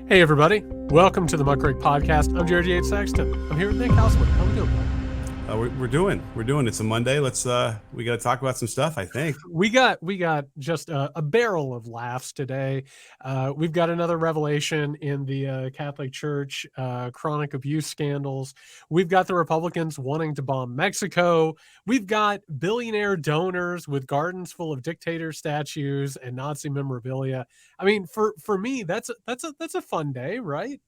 Hey, everybody. Welcome to the Muckrake Podcast. I'm Jared Yates Sexton. I'm here with Nick Hauselman. How we doing? We're doing. It's a Monday. We got to talk about some stuff, I think. We got just a barrel of laughs today. We've got another revelation in the Catholic Church, chronic abuse scandals. We've got the Republicans wanting to bomb Mexico. We've got billionaire donors with gardens full of dictator statues and Nazi memorabilia. I mean, for me, that's a fun day, right?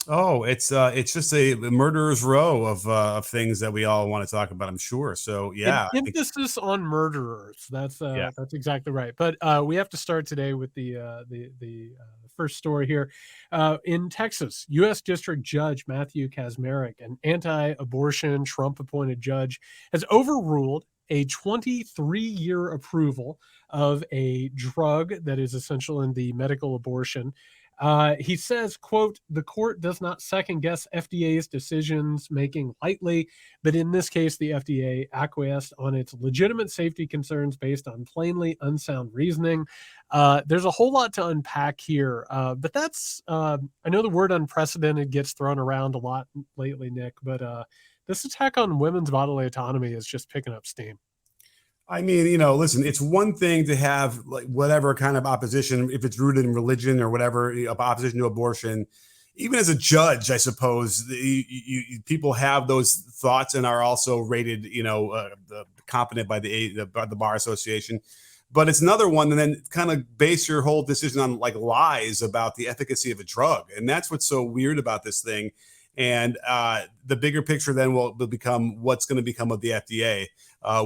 Oh, it's just a murderer's row of things that we all want to talk about, I'm sure. So yeah, Emphasis on murderers. That's exactly right. But we have to start today with the first story here. In Texas, U.S. District Judge Matthew Kacsmaryk, an anti-abortion Trump-appointed judge, has overruled a 23-year approval of a drug that is essential in the medical abortion. He says, quote, "The court does not second guess FDA's decisions making lightly, but in this case, the FDA acquiesced on its legitimate safety concerns based on plainly unsound reasoning." There's a whole lot to unpack here, but I know the word unprecedented gets thrown around a lot lately, Nick, but this attack on women's bodily autonomy is just picking up steam. I mean, listen, it's one thing to have like whatever kind of opposition, if it's rooted in religion or whatever, opposition to abortion. Even as a judge, I suppose people have those thoughts and are also rated, competent by the Bar Association. But it's another one, and then kind of base your whole decision on like lies about the efficacy of a drug, and that's what's so weird about this thing. And the bigger picture then will become what's going to become of the FDA,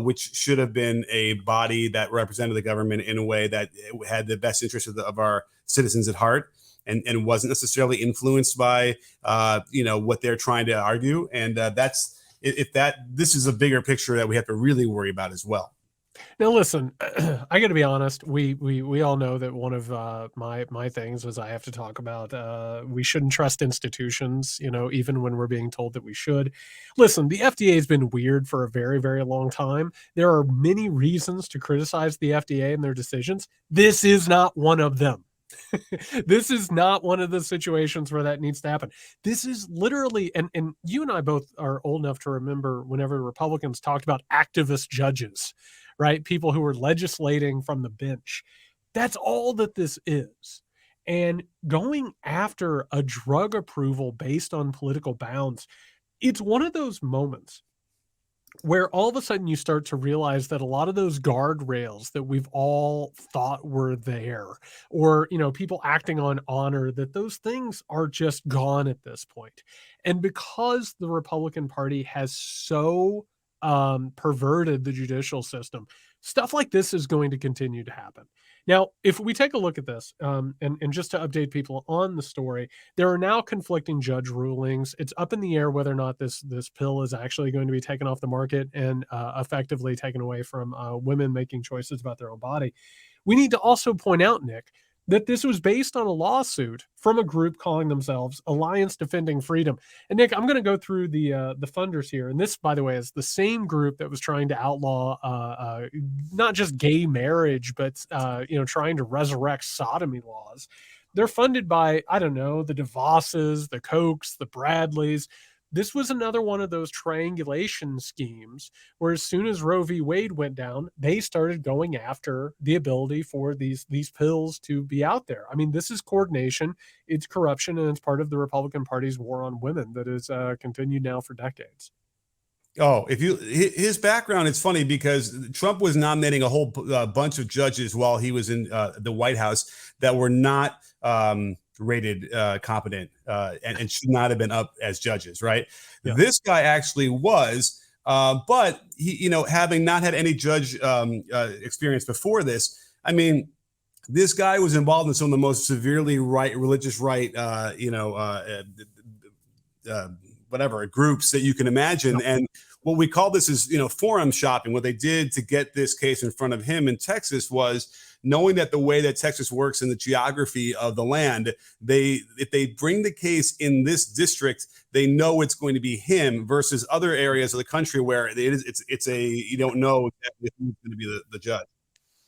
which should have been a body that represented the government in a way that had the best interest of our citizens at heart, and wasn't necessarily influenced by what they're trying to argue. And this is a bigger picture that we have to really worry about as well. Now, listen, I got to be honest. We all know that one of my things is I have to talk about we shouldn't trust institutions, even when we're being told that we should. Listen, the FDA has been weird for a very, very long time. There are many reasons to criticize the FDA and their decisions. This is not one of them. This is not one of the situations where that needs to happen. This is literally, and you and I both are old enough to remember whenever Republicans talked about activist judges, right? People who were legislating from the bench. That's all that this is. And going after a drug approval based on political bounds, it's one of those moments where all of a sudden you start to realize that a lot of those guardrails that we've all thought were there, or, people acting on honor, that those things are just gone at this point. And because the Republican Party has so perverted the judicial system, stuff like this is going to continue to happen. Now, if we take a look at this, and just to update people on the story, there are now conflicting judge rulings. It's up in the air whether or not this pill is actually going to be taken off the market and effectively taken away from women making choices about their own body. We need to also point out, Nick, that this was based on a lawsuit from a group calling themselves Alliance Defending Freedom. And Nick, I'm going to go through the funders here. And this, by the way, is the same group that was trying to outlaw not just gay marriage, but trying to resurrect sodomy laws. They're funded by, I don't know, the DeVosses, the Kochs, the Bradleys. This was another one of those triangulation schemes where as soon as Roe v. Wade went down, they started going after the ability for these pills to be out there. I mean, this is coordination, it's corruption, and it's part of the Republican Party's war on women that has continued now for decades. Oh, his background, it's funny because Trump was nominating a whole bunch of judges while he was in the White House that were not rated competent and should not have been up as judges, right? Yeah. This guy actually was, but he, having not had any judge experience before this, I mean, this guy was involved in some of the most severely religious whatever groups that you can imagine. Yeah. And what we call this is, forum shopping. What they did to get this case in front of him in Texas was knowing that the way that Texas works in the geography of the land, if they bring the case in this district, they know it's going to be him versus other areas of the country where you don't know exactly who's going to be the judge.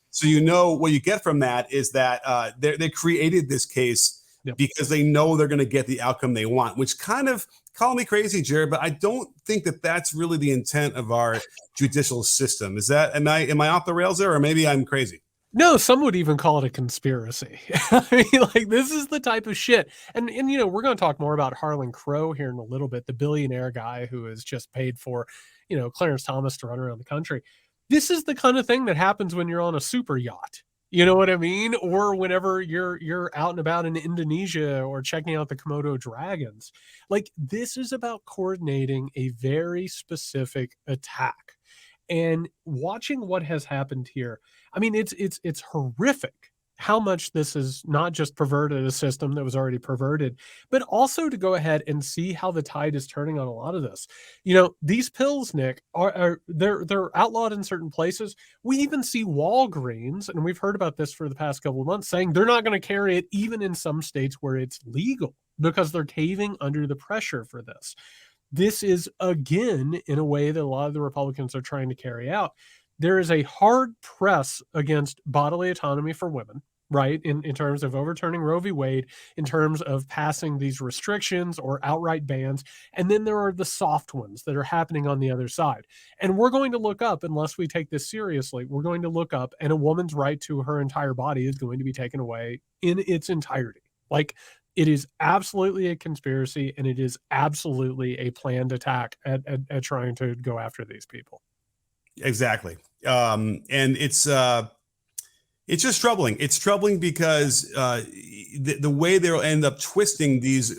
So what you get from that is that they created this case Yep. because they know they're going to get the outcome they want, which kind of, call me crazy, Jared, but I don't think that that's really the intent of our judicial system. Is that, am I off the rails there, or maybe I'm crazy? No, some would even call it a conspiracy. I mean, like, this is the type of shit. And we're going to talk more about Harlan Crow here in a little bit, the billionaire guy who has just paid for, Clarence Thomas to run around the country. This is the kind of thing that happens when you're on a super yacht. You know what I mean? Or whenever you're out and about in Indonesia or checking out the Komodo dragons. Like, this is about coordinating a very specific attack. And watching what has happened here, I mean, it's horrific how much this has not just perverted a system that was already perverted, but also to go ahead and see how the tide is turning on a lot of this. These pills, Nick, they're outlawed in certain places. We even see Walgreens, and we've heard about this for the past couple of months, saying they're not going to carry it even in some states where it's legal because they're caving under the pressure for this. This is, again, in a way that a lot of the Republicans are trying to carry out. There is a hard press against bodily autonomy for women, right? In terms of overturning Roe v. Wade, in terms of passing these restrictions or outright bans. And then there are the soft ones that are happening on the other side. And we're going to look up, unless we take this seriously, we're going to look up, and a woman's right to her entire body is going to be taken away in its entirety. Like, it is absolutely a conspiracy, and it is absolutely a planned attack at trying to go after these people. Exactly. And it's just troubling. It's troubling because the way they'll end up twisting these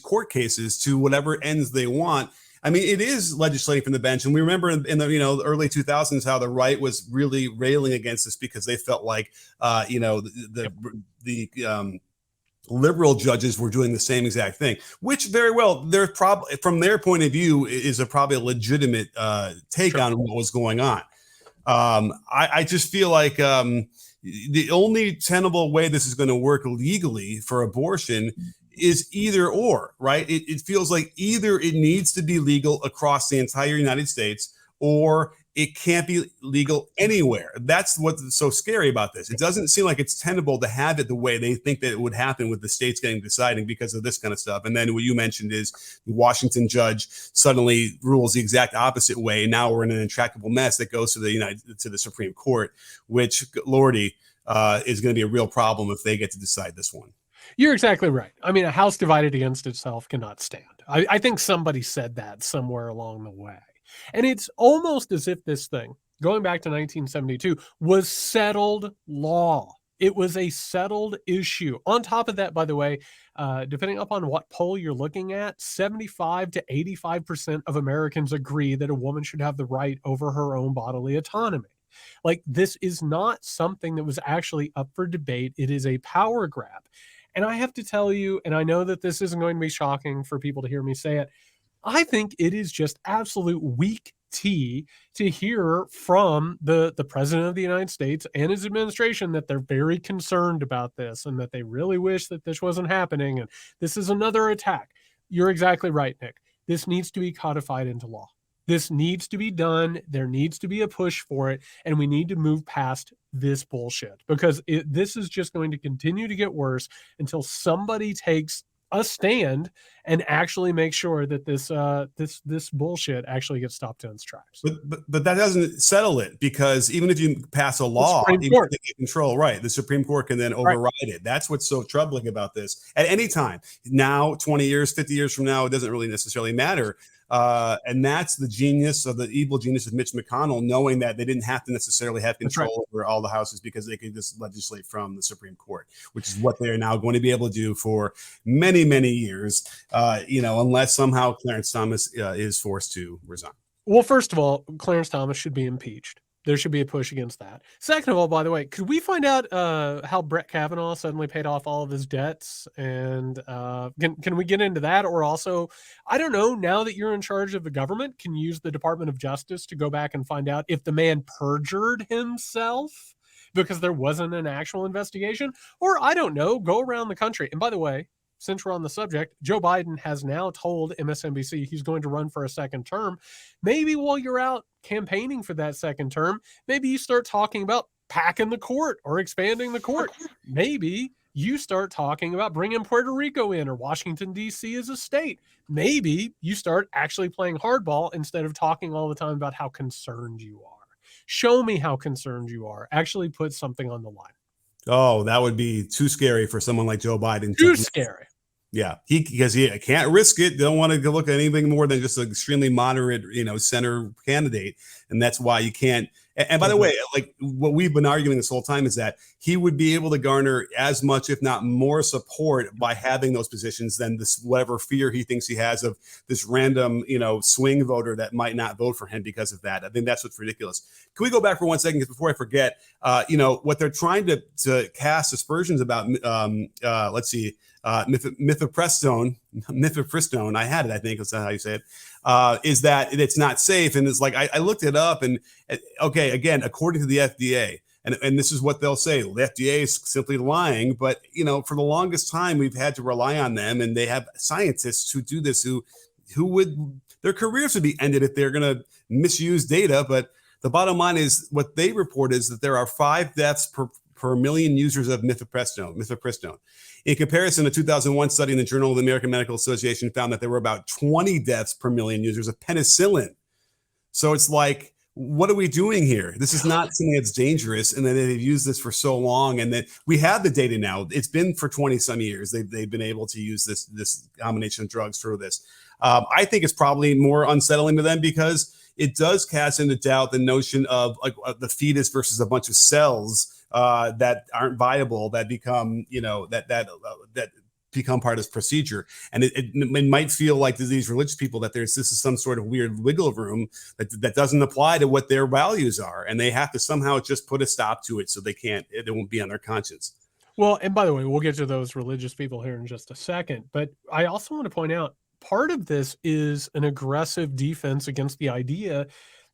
court cases to whatever ends they want. I mean, it is legislating from the bench, and we remember in the early 2000s how the right was really railing against this because they felt like the liberal judges were doing the same exact thing, which very well, they're probably, from their point of view, is probably a legitimate take on what was going on. I just feel like the only tenable way this is going to work legally for abortion is either or, right? It feels like either it needs to be legal across the entire United States, or it can't be legal anywhere. That's what's so scary about this. It doesn't seem like it's tenable to have it the way they think that it would happen with the states getting deciding because of this kind of stuff. And then what you mentioned is the Washington judge suddenly rules the exact opposite way. Now we're in an intractable mess that goes to the Supreme Court, which, Lordy, is going to be a real problem if they get to decide this one. You're exactly right. I mean, a house divided against itself cannot stand. I think somebody said that somewhere along the way. And it's almost as if this thing, going back to 1972, was settled law. It was a settled issue. On top of that, by the way, depending upon what poll you're looking at, 75 to 85% of Americans agree that a woman should have the right over her own bodily autonomy. Like, this is not something that was actually up for debate. It is a power grab. And I have to tell you, and I know that this isn't going to be shocking for people to hear me say it, I think it is just absolute weak tea to hear from the president of the United States and his administration that they're very concerned about this and that they really wish that this wasn't happening. And this is another attack. You're exactly right, Nick. This needs to be codified into law. This needs to be done. There needs to be a push for it. And we need to move past this bullshit because this is just going to continue to get worse until somebody takes a stand and actually make sure that this bullshit actually gets stopped in its tracks. But that doesn't settle it, because even if you pass a law, even if they get control, right, the Supreme Court can then override it. That's what's so troubling about this. At any time now, 20 years, 50 years from now, it doesn't really necessarily matter. And that's the evil genius of Mitch McConnell, knowing that they didn't have to necessarily have control over all the houses because they could just legislate from the Supreme Court, which is what they're now going to be able to do for many, many years, unless somehow Clarence Thomas is forced to resign. Well, first of all, Clarence Thomas should be impeached. There should be a push against that. Second of all, by the way, could we find out how Brett Kavanaugh suddenly paid off all of his debts? And can we get into that? Or also, I don't know, now that you're in charge of the government, can you use the Department of Justice to go back and find out if the man perjured himself because there wasn't an actual investigation? Or, I don't know, go around the country. And by the way, since we're on the subject, Joe Biden has now told MSNBC he's going to run for a second term. Maybe while you're out campaigning for that second term, maybe you start talking about packing the court or expanding the court. Maybe you start talking about bringing Puerto Rico in or Washington, D.C. as a state. Maybe you start actually playing hardball instead of talking all the time about how concerned you are. Show me how concerned you are. Actually put something on the line. Oh, that would be too scary for someone like Joe Biden to. Too scary. Yeah, because he can't risk it. They don't want to look at anything more than just an extremely moderate, center candidate, and that's why you can't. And by the way, like what we've been arguing this whole time is that he would be able to garner as much, if not more, support by having those positions than this whatever fear he thinks he has of this random, swing voter that might not vote for him because of that. I think that's what's ridiculous. Can we go back for 1 second? Because before I forget, what they're trying to cast aspersions about. Let's see. Mifepristone, I had it, I think that's how you say it, is that it's not safe. And it's like, I looked it up and okay, again, according to the FDA, and this is what they'll say, the FDA is simply lying, but for the longest time, we've had to rely on them, and they have scientists who do this, who would, their careers would be ended if they're going to misuse data. But the bottom line is what they report is that there are 5 deaths per million users of Mifepristone. In comparison, a 2001 study in the Journal of the American Medical Association found that there were about 20 deaths per million users of penicillin. So it's like, what are we doing here? This is not something that's dangerous. And then they've used this for so long. And then we have the data now. It's been for 20 some years. They've been able to use this combination of drugs through this. I think it's probably more unsettling to them because it does cast into doubt the notion of like the fetus versus a bunch of cells that aren't viable, that become, that become part of this procedure. And it might feel like to these religious people that this is some sort of weird wiggle room that doesn't apply to what their values are. And they have to somehow just put a stop to it so it won't be on their conscience. Well, and by the way, we'll get to those religious people here in just a second. But I also want to point out part of this is an aggressive defense against the idea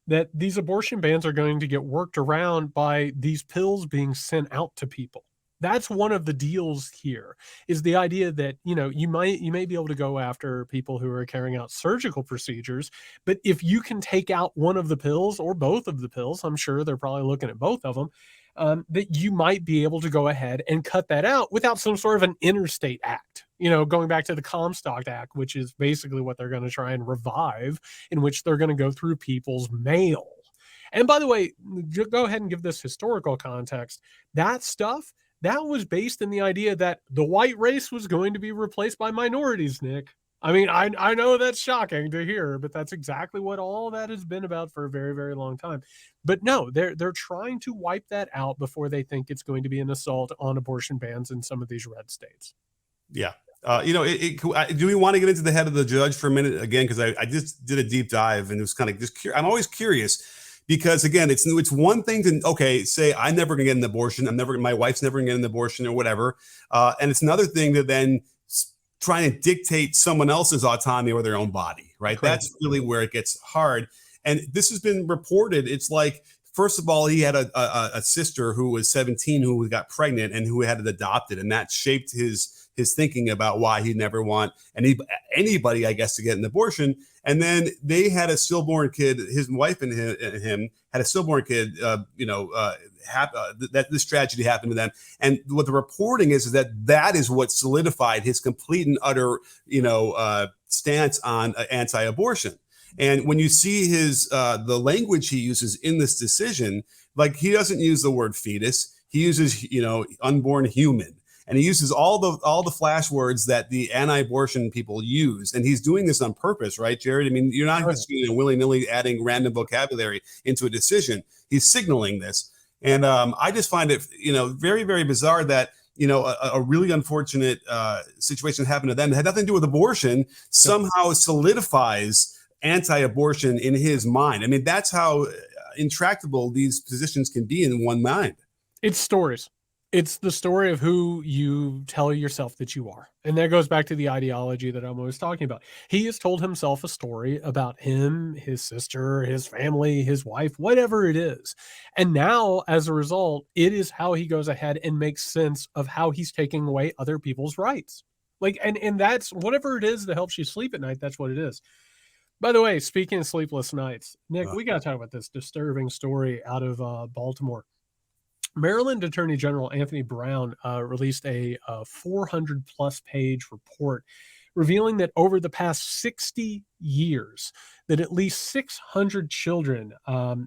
that these abortion bans are going to get worked around by these pills being sent out to people. That's one of the deals here, is the idea that, you may be able to go after people who are carrying out surgical procedures, but if you can take out one of the pills or both of the pills, I'm sure they're probably looking at both of them, that you might be able to go ahead and cut that out without some sort of an interstate act. Going back to the Comstock Act, which is basically what they're going to try and revive, in which they're going to go through people's mail. And by the way, go ahead and give this historical context. That stuff, that was based in the idea that the white race was going to be replaced by minorities, Nick. I mean, I know that's shocking to hear, but that's exactly what all that has been about for a very, very long time. But no, they're trying to wipe that out before they think it's going to be an assault on abortion bans in some of these red states. Yeah. Do we want to get into the head of the judge for a minute again? Because I just did a deep dive and it was kind of just I'm always curious because again, it's one thing to say I'm never gonna get an abortion. My wife's never gonna get an abortion or whatever. And it's another thing to then trying to dictate someone else's autonomy or their own body, right? Correct. That's really where it gets hard. And this has been reported. It's like, first of all, he had a sister who was 17 who got pregnant and who had it adopted, and that shaped his thinking about why he'd never want anybody, I guess, to get an abortion. And then they had a stillborn kid. His wife and him had a stillborn kid. That this tragedy happened to them. And what the reporting is that is what solidified his complete and utter, stance on anti-abortion. And when you see the language he uses in this decision, like he doesn't use the word fetus, he uses unborn human. And he uses all the flash words that the anti-abortion people use. And he's doing this on purpose, right, Jared? I mean, you're not just willy-nilly adding random vocabulary into a decision. He's signaling this. And I just find it, very, very bizarre that, a really unfortunate situation happened to them. It had nothing to do with abortion, somehow solidifies anti-abortion in his mind. I mean, that's how intractable these positions can be in one mind. It's stories. It's the story of who you tell yourself that you are. And that goes back to the ideology that I'm always talking about. He has told himself a story about him, his sister, his family, his wife, whatever it is. And now, as a result, it is how he goes ahead and makes sense of how he's taking away other people's rights. And that's whatever it is that helps you sleep at night. That's what it is. By the way, speaking of sleepless nights, Nick, we got to talk about this disturbing story out of Baltimore. Maryland Attorney General Anthony Brown released a 400 plus page report revealing that over the past 60 years, that at least 600 children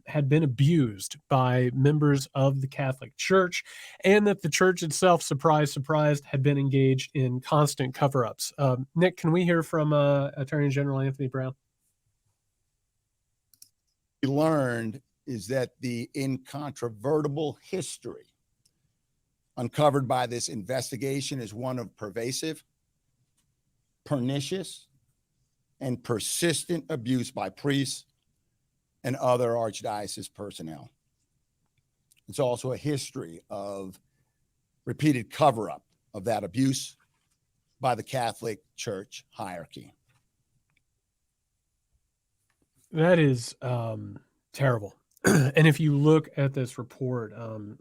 had been abused by members of the Catholic Church, and that the church itself, surprise, surprise, had been engaged in constant cover-ups. Nick, can we hear from Attorney General Anthony Brown? We learned is that the incontrovertible history uncovered by this investigation is one of pervasive, pernicious, and persistent abuse by priests and other archdiocese personnel. It's also a history of repeated cover-up of that abuse by the Catholic Church hierarchy. That is terrible. And if you look at this report,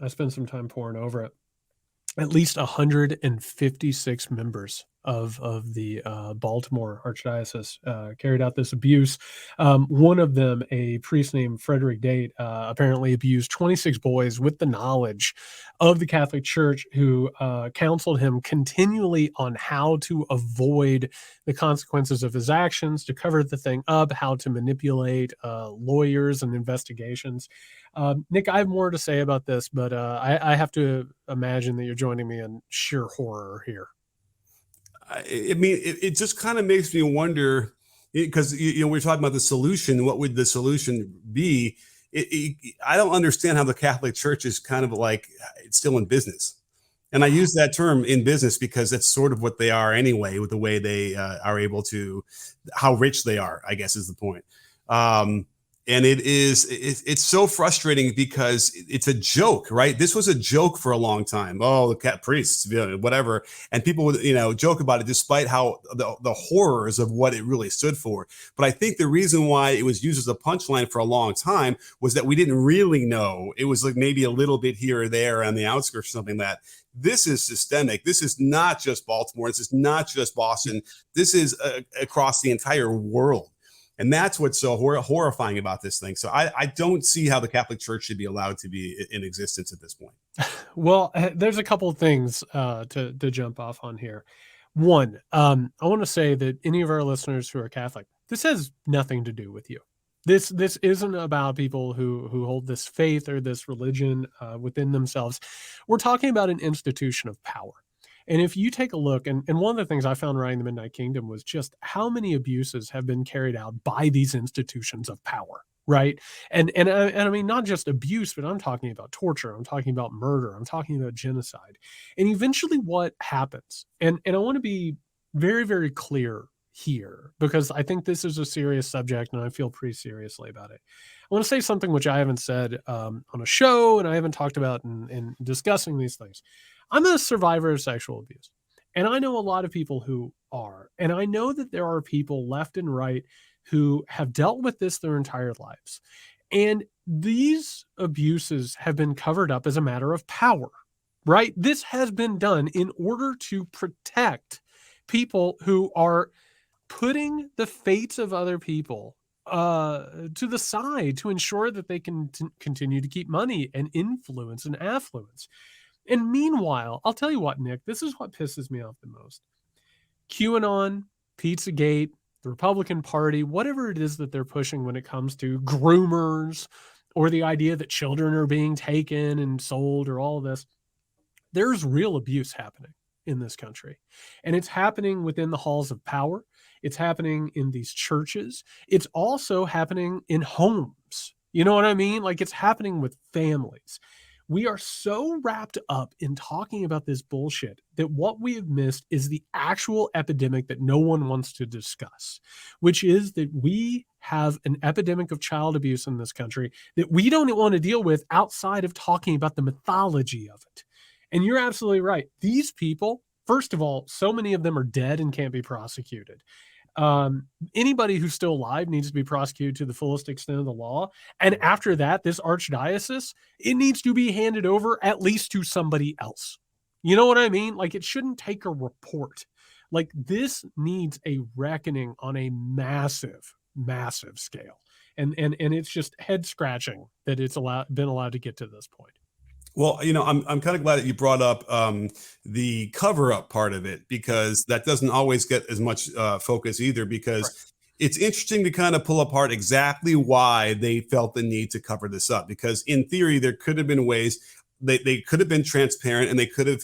I spent some time poring over it. At least 156 members of the Baltimore Archdiocese carried out this abuse. One of them, a priest named Frederick Date, apparently abused 26 boys with the knowledge of the Catholic Church, who counseled him continually on how to avoid the consequences of his actions, to cover the thing up, how to manipulate lawyers and investigations. Nick, I have more to say about this, but I have to imagine that you're joining me in sheer horror here. I mean, it just kind of makes me wonder, because we're talking about the solution. What would the solution be? I don't understand how the Catholic Church is kind of like it's still in business. And I use that term in business because that's sort of what they are anyway, with the way they are able to, how rich they are, I guess is the point. And it's so frustrating because it's a joke, right? This was a joke for a long time. Oh, the cat priests, whatever. And people would, joke about it despite how the horrors of what it really stood for. But I think the reason why it was used as a punchline for a long time was that we didn't really know. It was like maybe a little bit here or there on the outskirts or something that this is systemic. This is not just Baltimore. This is not just Boston. This is across the entire world. And that's what's so horrifying about this thing. So I don't see how the Catholic Church should be allowed to be in existence at this point. Well, there's a couple of things to jump off on here. One, I want to say that any of our listeners who are Catholic, this has nothing to do with you. This isn't about people who hold this faith or this religion within themselves. We're talking about an institution of power. And if you take a look, and one of the things I found writing the Midnight Kingdom was just how many abuses have been carried out by these institutions of power, right? And I mean, not just abuse, but I'm talking about torture. I'm talking about murder. I'm talking about genocide. And eventually what happens, and I want to be very, very clear here, because I think this is a serious subject and I feel pretty seriously about it. I want to say something which I haven't said on a show and I haven't talked about in discussing these things. I'm a survivor of sexual abuse, and I know a lot of people who are, and I know that there are people left and right who have dealt with this their entire lives. And these abuses have been covered up as a matter of power, right? This has been done in order to protect people who are putting the fates of other people to the side to ensure that they can continue to keep money and influence and affluence. And meanwhile, I'll tell you what, Nick, this is what pisses me off the most. QAnon, Pizzagate, the Republican Party, whatever it is that they're pushing when it comes to groomers or the idea that children are being taken and sold or all of this, there's real abuse happening in this country. And it's happening within the halls of power. It's happening in these churches. It's also happening in homes. You know what I mean? Like, it's happening with families. We are so wrapped up in talking about this bullshit that what we have missed is the actual epidemic that no one wants to discuss, which is that we have an epidemic of child abuse in this country that we don't want to deal with outside of talking about the mythology of it. And you're absolutely right. These people, first of all, so many of them are dead and can't be prosecuted. Anybody who's still alive needs to be prosecuted to the fullest extent of the law. And after that, this archdiocese, it needs to be handed over at least to somebody else. You know what I mean? Like, it shouldn't take a report. Like, this needs a reckoning on a massive, massive scale. And it's just head scratching that it's been allowed to get to this point. Well, I'm kind of glad that you brought up the cover up part of it, because that doesn't always get as much focus either. Right. Because it's interesting to kind of pull apart exactly why they felt the need to cover this up. Because in theory, there could have been ways they could have been transparent, and they could have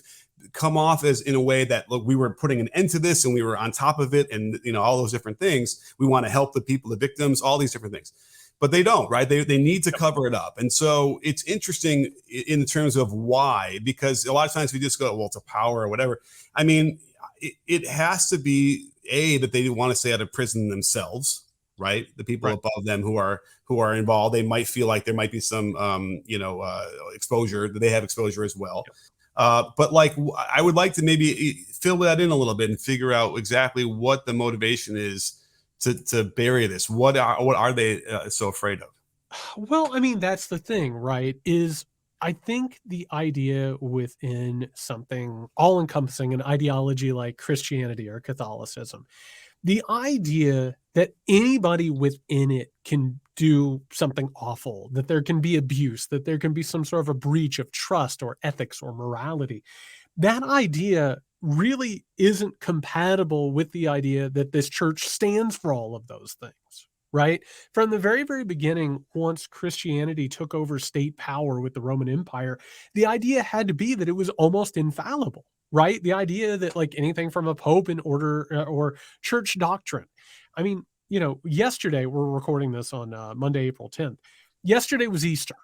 come off as in a way that, look, we were putting an end to this and we were on top of it, and all those different things. We want to help the people, the victims, all these different things, but they don't, right? They need to cover it up. And so it's interesting in terms of why, because a lot of times we just go, well, it's a power or whatever. I mean, it has to be that they want to stay out of prison themselves, right? The people Right. above them who are involved, they might feel like there might be some exposure, that they have exposure as well. Yep. But like, I would like to maybe fill that in a little bit and figure out exactly what the motivation is to bury this. What are they so afraid of? Well, I mean, that's the thing, right? Is I think the idea within something all encompassing, an ideology like Christianity or Catholicism, the idea that anybody within it can do something awful, that there can be abuse, that there can be some sort of a breach of trust or ethics or morality, that idea really isn't compatible with the idea that this church stands for all of those things, right? From the very, very beginning, once Christianity took over state power with the Roman Empire, the idea had to be that it was almost infallible, right? The idea that like anything from a pope in order or church doctrine. I mean, yesterday, we're recording this on Monday, April 10th. Yesterday was Easter,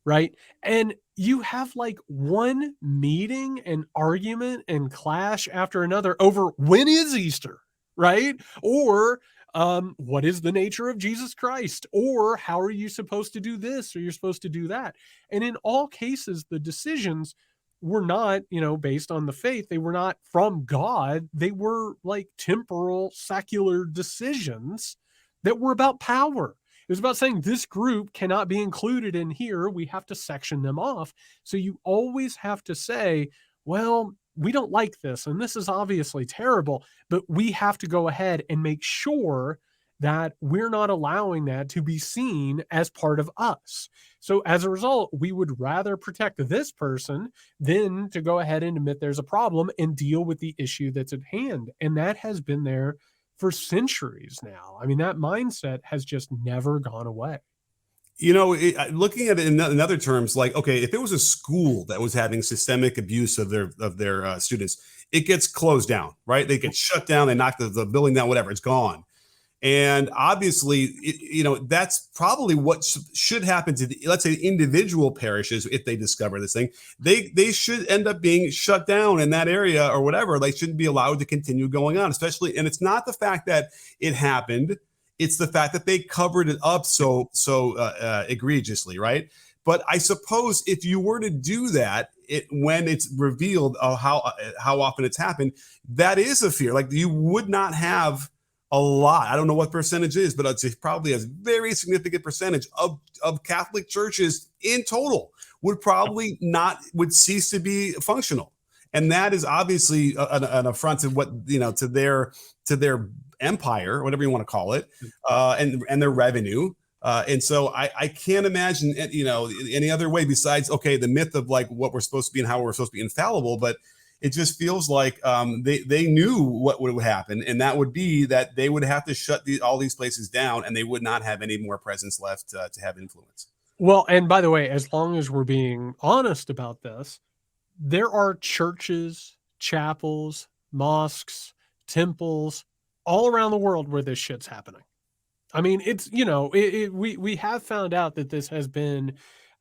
right? And you have like one meeting and argument and clash after another over when is Easter, right? Or what is the nature of Jesus Christ? Or how are you supposed to do this or you're supposed to do that? And in all cases, the decisions were not, based on the faith. They were not from God. They were like temporal, secular decisions that were about power. It was about saying this group cannot be included in here. We have to section them off. So you always have to say, well, we don't like this, and this is obviously terrible, but we have to go ahead and make sure that we're not allowing that to be seen as part of us. So as a result, we would rather protect this person than to go ahead and admit there's a problem and deal with the issue that's at hand. And that has been there for centuries now. I mean, that mindset has just never gone away. Looking at it in other terms, like, okay, if it was a school that was having systemic abuse of their students, it gets closed down, right? They get shut down, they knock the building down, whatever, it's gone. And obviously, that's probably what should happen to let's say, individual parishes. If they discover this thing, they should end up being shut down in that area or whatever. They shouldn't be allowed to continue going on, especially. And it's not the fact that it happened; it's the fact that they covered it up so egregiously, right? But I suppose if you were to do that, when it's revealed how often it's happened, that is a fear. Like, you would not have a lot. I don't know what percentage is, but it's probably a very significant percentage of Catholic churches in total would cease to be functional. And that is obviously an affront to to their empire, whatever you want to call it, and their revenue. And so I can't imagine, any other way besides, okay, the myth of like what we're supposed to be and how we're supposed to be infallible. But it just feels like they knew what would happen, and that would be that they would have to shut all these places down, and they would not have any more presence left to have influence. Well, and by the way, as long as we're being honest about this, there are churches, chapels, mosques, temples all around the world where this shit's happening. I mean, it's we have found out that this has been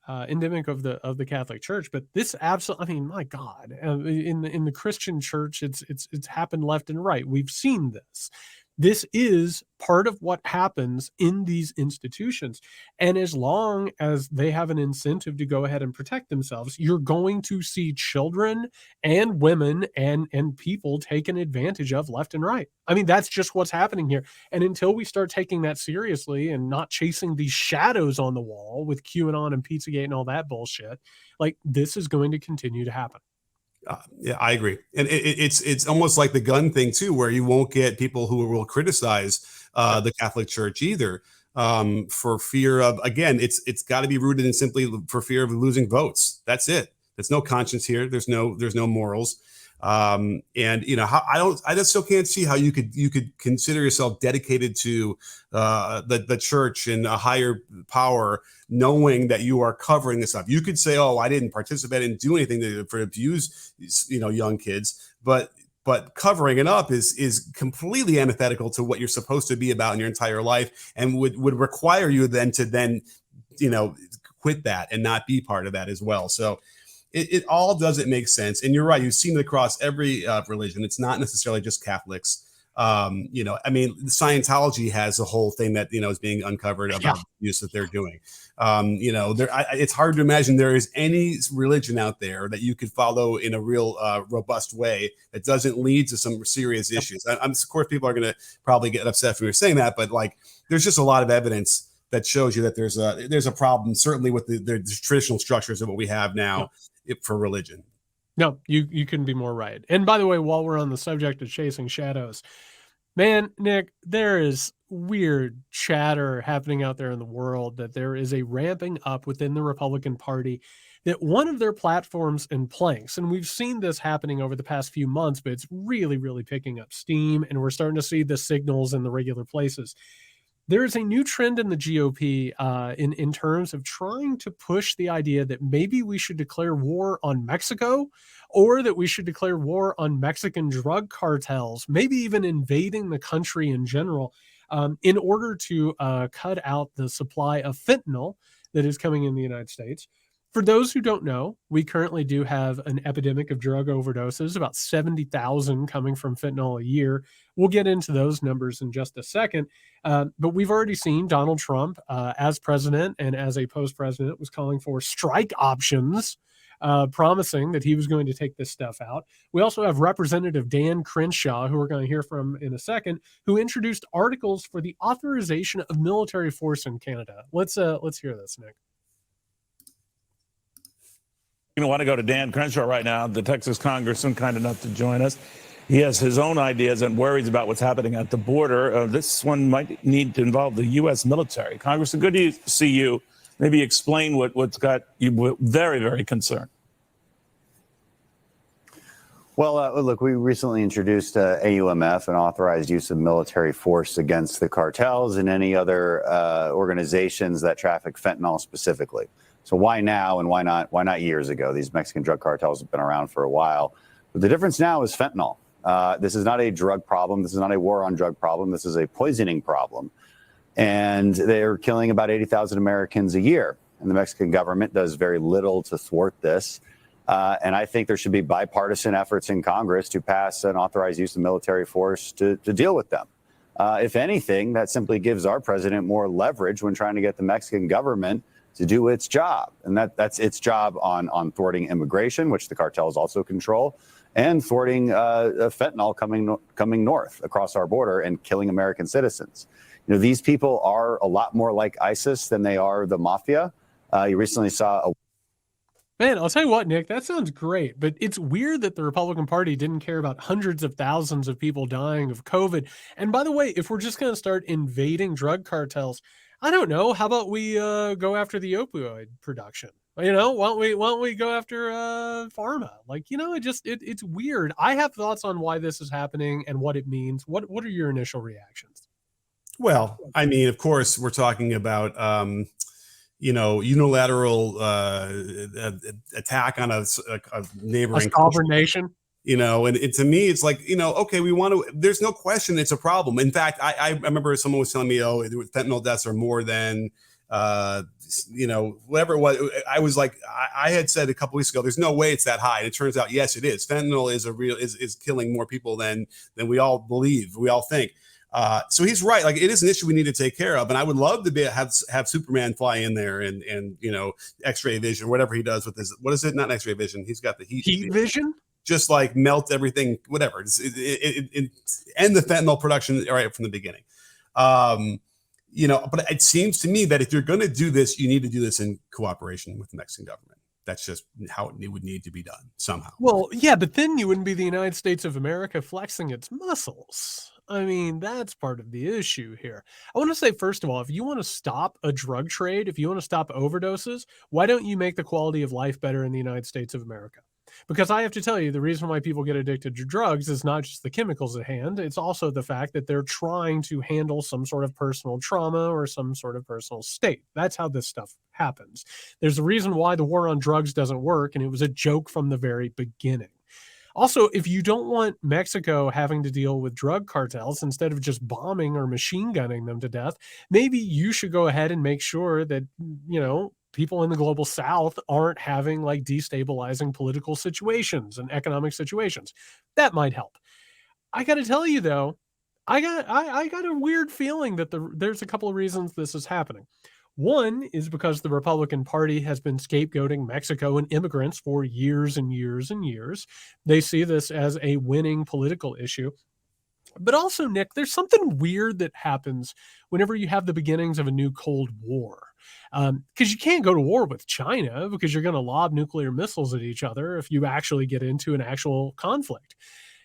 endemic of the Catholic Church, but this absolutely, I mean, my God, in the Christian Church, it's happened left and right. We've seen this. This is part of what happens in these institutions. And as long as they have an incentive to go ahead and protect themselves, you're going to see children and women and people taken advantage of left and right. I mean, that's just what's happening here. And until we start taking that seriously and not chasing these shadows on the wall with QAnon and Pizzagate and all that bullshit, like, this is going to continue to happen. Yeah, I agree, and it's almost like the gun thing too, where you won't get people who will criticize the Catholic Church either, for fear of, again, it's got to be rooted in simply for fear of losing votes. That's it. There's no conscience here. There's no morals. And I just still can't see how you could consider yourself dedicated to the church and a higher power, knowing that you are covering this up. You could say, "Oh, I didn't participate, I didn't do anything to abuse, young kids," but covering it up is completely antithetical to what you're supposed to be about in your entire life, and would require you then to quit that and not be part of that as well. So it all doesn't make sense. And you're right. You've seen it across every religion. It's not necessarily just Catholics. Scientology has a whole thing that, is being uncovered about use that they're doing. It's hard to imagine there is any religion out there that you could follow in a real robust way that doesn't lead to some serious issues. Of course, people are going to probably get upset when you're saying that, but there's just a lot of evidence that shows you that there's a problem, certainly with the traditional structures of what we have now for religion. No, you couldn't be more right. And by the way, while we're on the subject of chasing shadows, man, Nick, there is weird chatter happening out there in the world that there is a ramping up within the Republican Party, that one of their platforms and planks, and we've seen this happening over the past few months, but it's really, really picking up steam, and we're starting to see the signals in the regular places. There is a new trend in the GOP in terms of trying to push the idea that maybe we should declare war on Mexico, or that we should declare war on Mexican drug cartels, maybe even invading the country in general, in order to cut out the supply of fentanyl that is coming in the United States. For those who don't know, we currently do have an epidemic of drug overdoses, about 70,000 coming from fentanyl a year. We'll get into those numbers in just a second. But we've already seen Donald Trump, as president and as a post-president, was calling for strike options, promising that he was going to take this stuff out. We also have Representative Dan Crenshaw, who we're going to hear from in a second, who introduced articles for the authorization of military force in Canada. Let's hear this, Nick. You're going to want to go to Dan Crenshaw right now, the Texas congressman, kind enough to join us. He has his own ideas and worries about what's happening at the border. This one might need to involve the U.S. military. Congressman, good to see you. Maybe explain what's got you very, very concerned. Well, look, we recently introduced AUMF, an authorized use of military force against the cartels and any other organizations that traffic fentanyl specifically. So why now and why not years ago? These Mexican drug cartels have been around for a while. But the difference now is fentanyl. This is not a drug problem. This is not a war on drug problem. This is a poisoning problem. And they're killing about 80,000 Americans a year. And the Mexican government does very little to thwart this. And I think there should be bipartisan efforts in Congress to pass an authorized use of military force to deal with them. If anything, that simply gives our president more leverage when trying to get the Mexican government to do its job. And that's its job on thwarting immigration, which the cartels also control, and thwarting fentanyl coming north across our border and killing American citizens. These people are a lot more like ISIS than they are the mafia. You recently saw Man, I'll tell you what, Nick, that sounds great, but it's weird that the Republican Party didn't care about hundreds of thousands of people dying of COVID. And by the way, if we're just going to start invading drug cartels, I don't know. How about we go after the opioid production? Why don't we go after pharma? It's weird. I have thoughts on why this is happening and what it means. What are your initial reactions? Well, I mean, of course, we're talking about unilateral attack on a neighboring sovereign nation. And to me, it's like, okay, we want to, there's no question it's a problem. In fact, I remember someone was telling me, fentanyl deaths are more than, whatever it was. I was like, I had said a couple weeks ago, there's no way it's that high. And it turns out, yes, it is. Fentanyl is killing more people than we all believe, we all think. So he's right. Like, it is an issue we need to take care of. And I would love to have Superman fly in there and X-ray vision, whatever he does with his, what is it? Not X-ray vision. He's got the heat vision. Just like melt everything, whatever. End the fentanyl production right from the beginning. But it seems to me that if you're going to do this, you need to do this in cooperation with the Mexican government. That's just how it would need to be done somehow. Well, yeah, but then you wouldn't be the United States of America flexing its muscles. I mean, that's part of the issue here. I want to say, first of all, if you want to stop a drug trade, if you want to stop overdoses, why don't you make the quality of life better in the United States of America? Because I have to tell you, the reason why people get addicted to drugs is not just the chemicals at hand. It's also the fact that they're trying to handle some sort of personal trauma or some sort of personal state. That's how this stuff happens. There's a reason why the war on drugs doesn't work, and it was a joke from the very beginning. Also, if you don't want Mexico having to deal with drug cartels instead of just bombing or machine gunning them to death, maybe you should go ahead and make sure that, people in the global south aren't having like destabilizing political situations and economic situations. That might help. I got to tell you though, I got a weird feeling that there's a couple of reasons this is happening. One is because the Republican Party has been scapegoating Mexico and immigrants for years and years and years. They see this as a winning political issue. But also, Nick, there's something weird that happens whenever you have the beginnings of a new Cold War. Because you can't go to war with China because you're going to lob nuclear missiles at each other if you actually get into an actual conflict.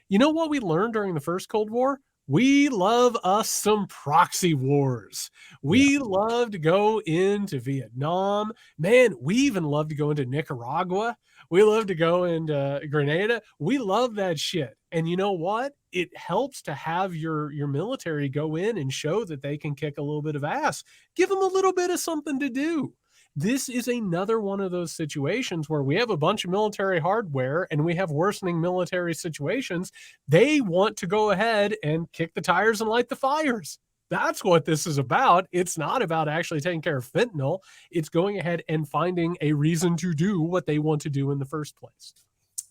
You know what we learned during the first Cold War? We love us some proxy wars. We love to go into Vietnam. Man, we even love to go into Nicaragua. We love to go into Grenada. We love that shit. And you know what? It helps to have your military go in and show that they can kick a little bit of ass. Give them a little bit of something to do. This is another one of those situations where we have a bunch of military hardware and we have worsening military situations. They want to go ahead and kick the tires and light the fires. That's what this is about. It's not about actually taking care of fentanyl. It's going ahead and finding a reason to do what they want to do in the first place.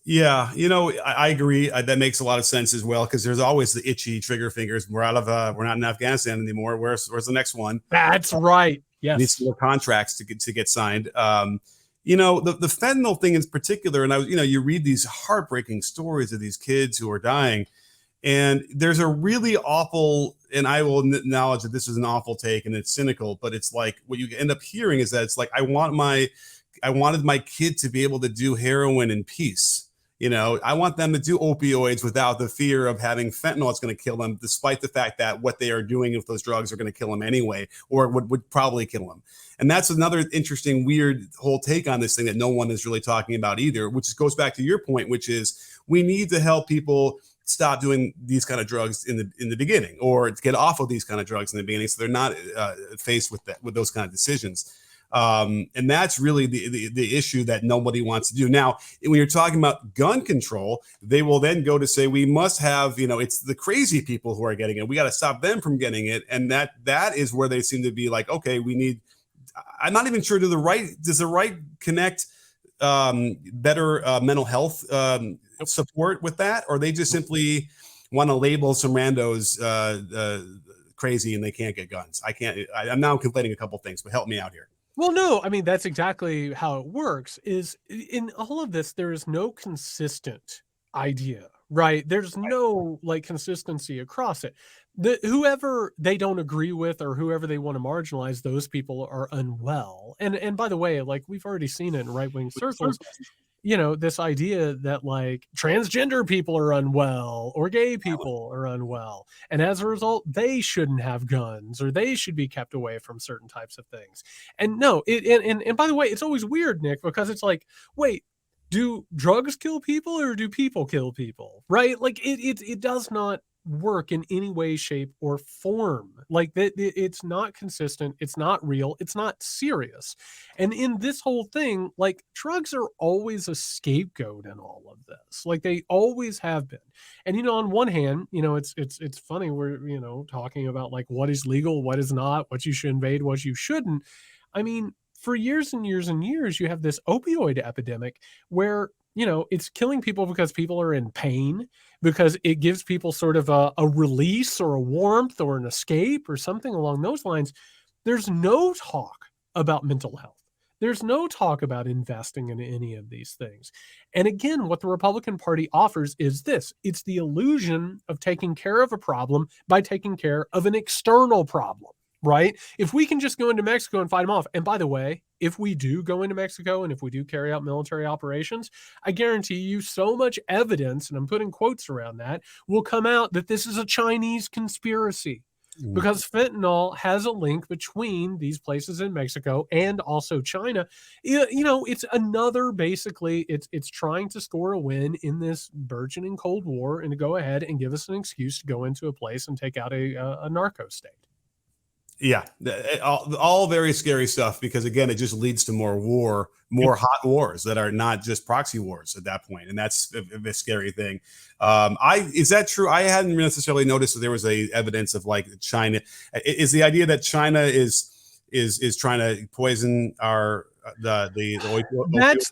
Yeah, I agree. That makes a lot of sense as well, because there's always the itchy trigger fingers. We're not in Afghanistan anymore. Where's the next one? That's right. Yes. Need some more contracts to get signed. The fentanyl thing in particular, and you read these heartbreaking stories of these kids who are dying, and there's a really awful, and I will acknowledge that this is an awful take and it's cynical, but it's like what you end up hearing is that it's like I wanted my kid to be able to do heroin in peace. I want them to do opioids without the fear of having fentanyl that's going to kill them, despite the fact that what they are doing with those drugs are going to kill them anyway, or would probably kill them. And that's another interesting, weird whole take on this thing that no one is really talking about either, which goes back to your point, which is we need to help people stop doing these kind of drugs in the beginning, or to get off of these kind of drugs in the beginning, so they're not faced with those kind of decisions. And that's really the issue that nobody wants to do. Now, when you're talking about gun control, they will then go to say, we must have, it's the crazy people who are getting it. We got to stop them from getting it. And that is where they seem to be like, okay, I'm not even sure, does the right connect better mental health support with that? Or they just simply want to label some randos crazy and they can't get guns? I'm now conflating a couple things, but help me out here. Well, no, I mean, that's exactly how it works. Is in all of this, there is no consistent idea, right? There's no like consistency across it. Whoever they don't agree with or whoever they want to marginalize, those people are unwell. And by the way, like we've already seen it in right-wing circles, this idea that like transgender people are unwell or gay people are unwell. And as a result, they shouldn't have guns or they should be kept away from certain types of things. And no, and by the way, it's always weird, Nick, because it's like, wait, do drugs kill people or do people kill people? Right? Like it does not work in any way, shape, or form. Like it's not consistent, it's not real, it's not serious. And in this whole thing, like drugs are always a scapegoat in all of this. Like they always have been. And on one hand, it's funny we're talking about like what is legal, what is not, what you should invade, what you shouldn't. I mean, for years and years and years, you have this opioid epidemic where it's killing people because people are in pain, because it gives people sort of a release or a warmth or an escape or something along those lines. There's no talk about mental health. There's no talk about investing in any of these things. And again, what the Republican Party offers is this. It's the illusion of taking care of a problem by taking care of an external problem, right? If we can just go into Mexico and fight them off, and by the way, if we do go into Mexico and if we do carry out military operations, I guarantee you so much evidence, and I'm putting quotes around that, will come out that this is a Chinese conspiracy. Because fentanyl has a link between these places in Mexico and also China. It's another, basically, it's trying to score a win in this burgeoning Cold War and to go ahead and give us an excuse to go into a place and take out a narco state. Yeah, all very scary stuff, because again, it just leads to more hot wars that are not just proxy wars at that point, and that's a scary thing. Is that true? I hadn't necessarily noticed that there was evidence of like China. Is the idea that China is trying to poison that's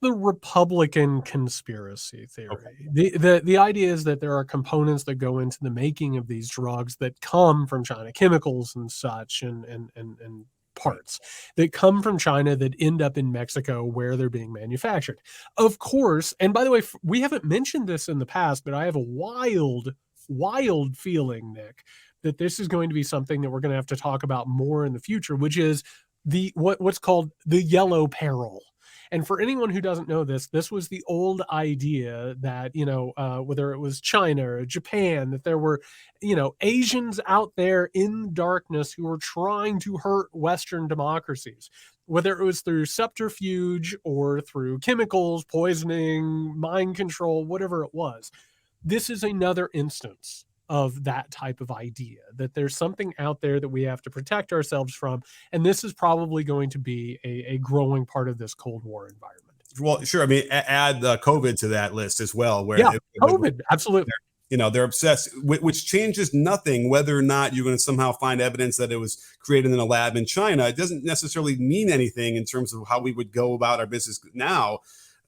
the Republican conspiracy theory. Okay. The idea is that there are components that go into the making of these drugs that come from China, chemicals and such, and parts that come from China that end up in Mexico where they're being manufactured. Of course, and by the way, we haven't mentioned this in the past, but I have a wild feeling, Nick, that this is going to be something that we're going to have to talk about more in the future, which is what's called the yellow peril. And for anyone who doesn't know this was the old idea that, whether it was China or Japan, that there were, Asians out there in darkness who were trying to hurt Western democracies, whether it was through subterfuge or through chemicals, poisoning, mind control, whatever it was. This is another instance of that type of idea, that there's something out there that we have to protect ourselves from. And this is probably going to be a growing part of this Cold War environment. Well, sure. I mean, add COVID to that list as well. Where COVID, absolutely. They're obsessed, which changes nothing whether or not you're going to somehow find evidence that it was created in a lab in China. It doesn't necessarily mean anything in terms of how we would go about our business now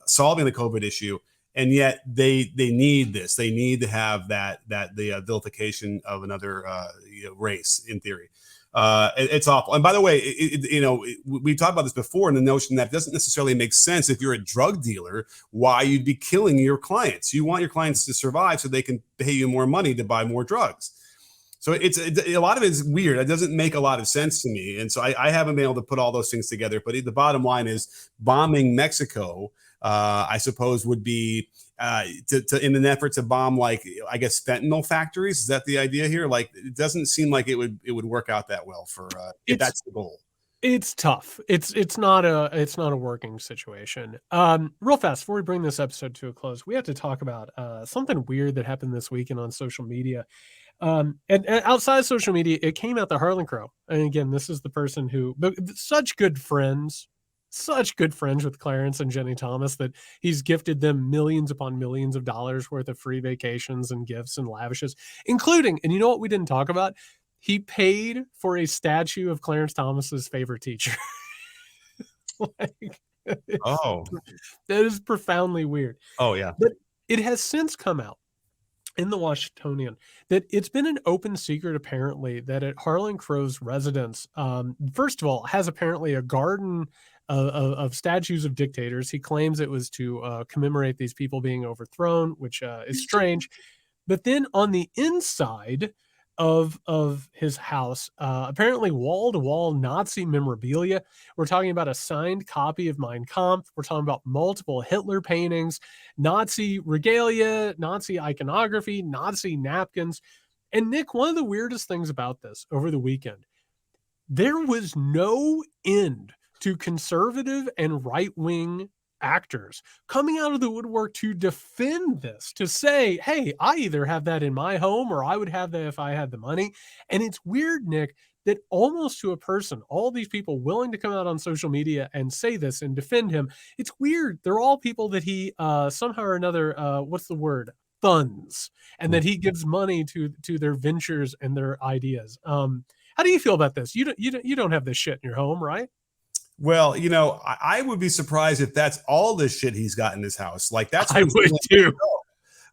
solving the COVID issue. And yet they need this. They need to have the vilification of another race, in theory. It's awful. And by the way, we talked about this before, in the notion that it doesn't necessarily make sense if you're a drug dealer why you'd be killing your clients. You want your clients to survive so they can pay you more money to buy more drugs. So it's a lot of it is weird. It doesn't make a lot of sense to me. And so I haven't been able to put all those things together. But the bottom line is bombing Mexico, I suppose, would be in an effort to bomb, like, I guess, fentanyl factories. Is that the idea here? Like, it doesn't seem like it would work out that well for if that's the goal. It's tough. It's not a working situation. Real fast, before we bring this episode to a close, we have to talk about something weird that happened this weekend on social media. And outside of social media, it came out the Harlan Crow. And again, this is the person who, such good friends with Clarence and Jenny Thomas, that he's gifted them millions upon millions of dollars worth of free vacations and gifts and lavishes, including, and you know what we didn't talk about? He paid for a statue of Clarence Thomas's favorite teacher. That is profoundly weird. Oh, yeah. But it has since come out in the Washingtonian that it's been an open secret, apparently, that at Harlan Crow's residence, first of all, has apparently a garden of statues of dictators. He claims it was to commemorate these people being overthrown, which is strange. But then on the inside of his house, apparently wall-to-wall Nazi memorabilia. We're talking about a signed copy of Mein Kampf. We're talking about multiple Hitler paintings, Nazi regalia, Nazi iconography, Nazi napkins. And Nick, one of the weirdest things about this over the weekend, there was no end to conservative and right-wing actors coming out of the woodwork to defend this, to say, hey, I either have that in my home or I would have that if I had the money. And it's weird, Nick, that almost to a person, all these people willing to come out on social media and say this and defend him, it's weird. They're all people that he somehow or another, funds, and that he gives money to their ventures and their ideas. How do you feel about this? You don't have this shit in your home, right? Well, I would be surprised if that's all the shit he's got in his house. Like, that's I would too.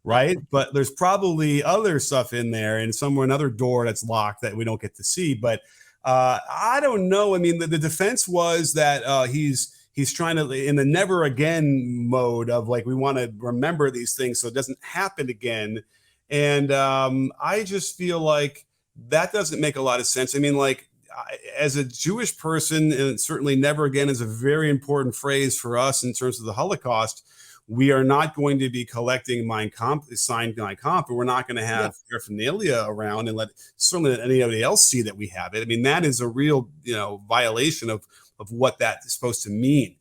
Right. But there's probably other stuff in there and somewhere another door that's locked that we don't get to see. But I don't know. I mean, the defense was that he's trying to, in the never again mode of, like, we want to remember these things so it doesn't happen again. And I just feel like that doesn't make a lot of sense. I mean, like, as a Jewish person, and certainly never again is a very important phrase for us in terms of the Holocaust. We are not going to be collecting signed Mein Kampf, and we're not going to have paraphernalia around and certainly let anybody else see that we have it. I mean, that is a real, violation of what that is supposed to mean.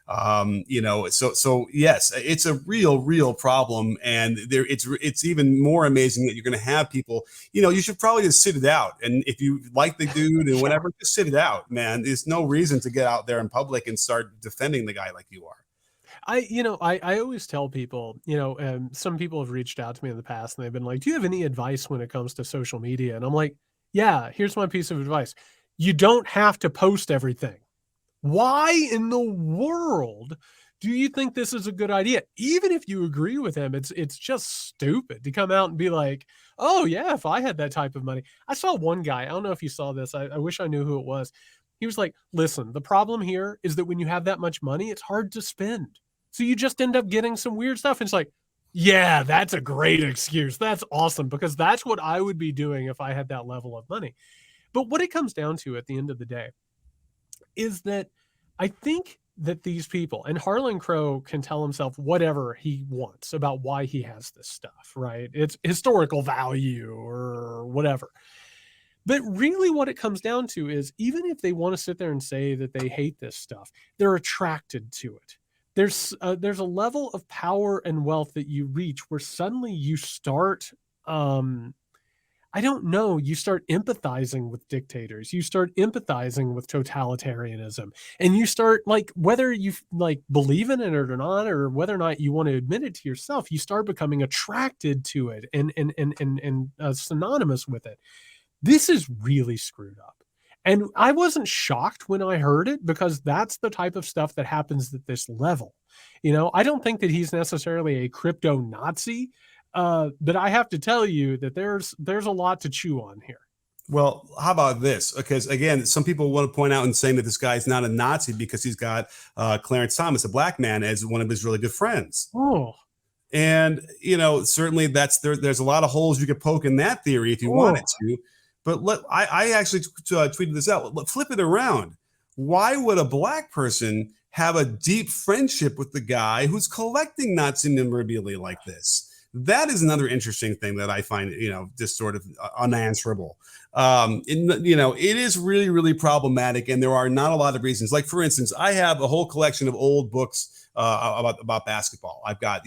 So yes, it's a real problem, and it's even more amazing that you're going to have people. You should probably just sit it out, and if you like the dude and whatever, just sit it out, man. There's no reason to get out there in public and start defending the guy like you are. I always tell people, some people have reached out to me in the past and they've been like, do you have any advice when it comes to social media? And I'm like, yeah, here's my piece of advice. You don't have to post everything. Why in the world do you think this is a good idea? Even if you agree with him, it's just stupid to come out and be like, oh yeah, if I had that type of money. I saw one guy, I don't know if you saw this. I wish I knew who it was. He was like, listen, the problem here is that when you have that much money, it's hard to spend. So you just end up getting some weird stuff. And it's like, yeah, that's a great excuse. That's awesome, because that's what I would be doing if I had that level of money. But what it comes down to at the end of the day is that I think that these people, and Harlan Crow can tell himself whatever he wants about why he has this stuff, right? It's historical value or whatever. But really what it comes down to is, even if they want to sit there and say that they hate this stuff, they're attracted to it. There's a level of power and wealth that you reach where suddenly you start, you start empathizing with dictators. You start empathizing with totalitarianism, and you start, like, whether you believe in it or not, or whether or not you want to admit it to yourself, you start becoming attracted to it and synonymous with it. This is really screwed up. And I wasn't shocked when I heard it, because that's the type of stuff that happens at this level. I don't think that he's necessarily a crypto Nazi, but I have to tell you that there's a lot to chew on here. Well, how about this? Because again, some people want to point out and saying that this guy's not a Nazi because he's got Clarence Thomas, a black man, as one of his really good friends. Oh. And certainly there's a lot of holes you could poke in that theory if you wanted to. But I actually tweeted this out. Flip it around. Why would a black person have a deep friendship with the guy who's collecting Nazi memorabilia like this? That is another interesting thing that I find, just sort of unanswerable. It is really, really problematic, and there are not a lot of reasons. Like, for instance, I have a whole collection of old books about basketball. I've got,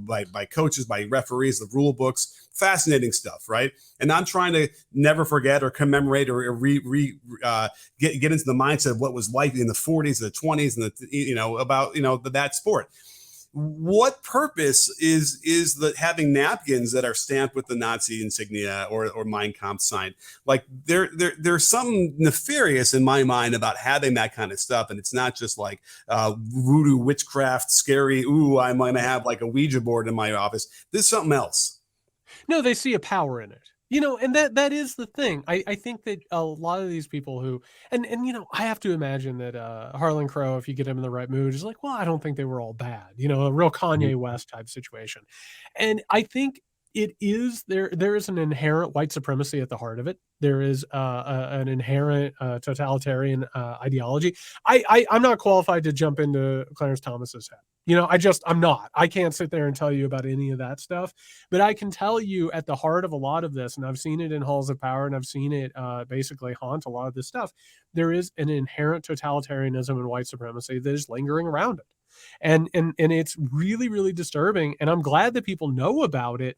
by coaches, by referees, the rule books, fascinating stuff, right? And I'm trying to never forget or commemorate or get into the mindset of what was like in the 40s, the 20s, and about that sport. What purpose is having napkins that are stamped with the Nazi insignia or Mein Kampf sign? Like, there's something nefarious in my mind about having that kind of stuff, and it's not just like voodoo witchcraft, scary. Ooh, I'm going to have like a Ouija board in my office. There's something else. No, they see a power in it. And that is the thing. I think that a lot of these people who, and I have to imagine that Harlan Crow, if you get him in the right mood, is like, well, I don't think they were all bad, a real Kanye West type situation. And I think it is, there is an inherent white supremacy at the heart of it. There is an inherent totalitarian ideology. I'm not qualified to jump into Clarence Thomas's head. I'm not. I can't sit there and tell you about any of that stuff, but I can tell you at the heart of a lot of this, and I've seen it in Halls of Power, and I've seen it basically haunt a lot of this stuff. There is an inherent totalitarianism and white supremacy that is lingering around it. And it's really, really disturbing. And I'm glad that people know about it,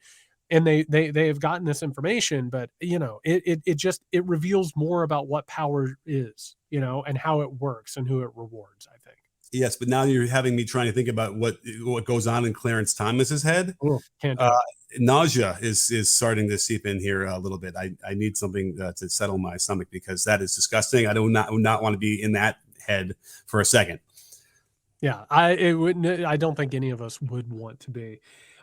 and they have gotten this information, but it reveals more about what power is, and how it works and who it rewards, I think. Yes, but now you're having me trying to think about what goes on in Clarence Thomas's head. Ooh, can't do it. Nausea is starting to seep in here a little bit. I need something to settle my stomach, because that is disgusting. I do not want to be in that head for a second. Yeah, I don't think any of us would want to be.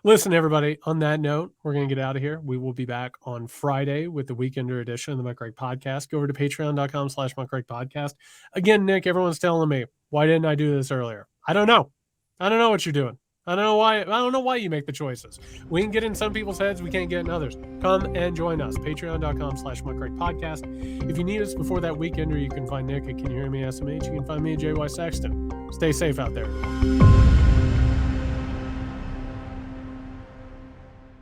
Listen, everybody, on that note, we're going to get out of here. We will be back on Friday with the Weekender edition of the Muck Rake Podcast. Go over to patreon.com/Muck Rake Podcast. Again, Nick, everyone's telling me, why didn't I do this earlier? I don't know. I don't know what you're doing. I don't know why. I don't know why you make the choices. We can get in some people's heads. We can't get in others. Come and join us. Patreon.com/muckrakePodcast. If you need us before that weekend, or you can find Nick at Can You Hear Me SMH. You can find me at JY Sexton. Stay safe out there.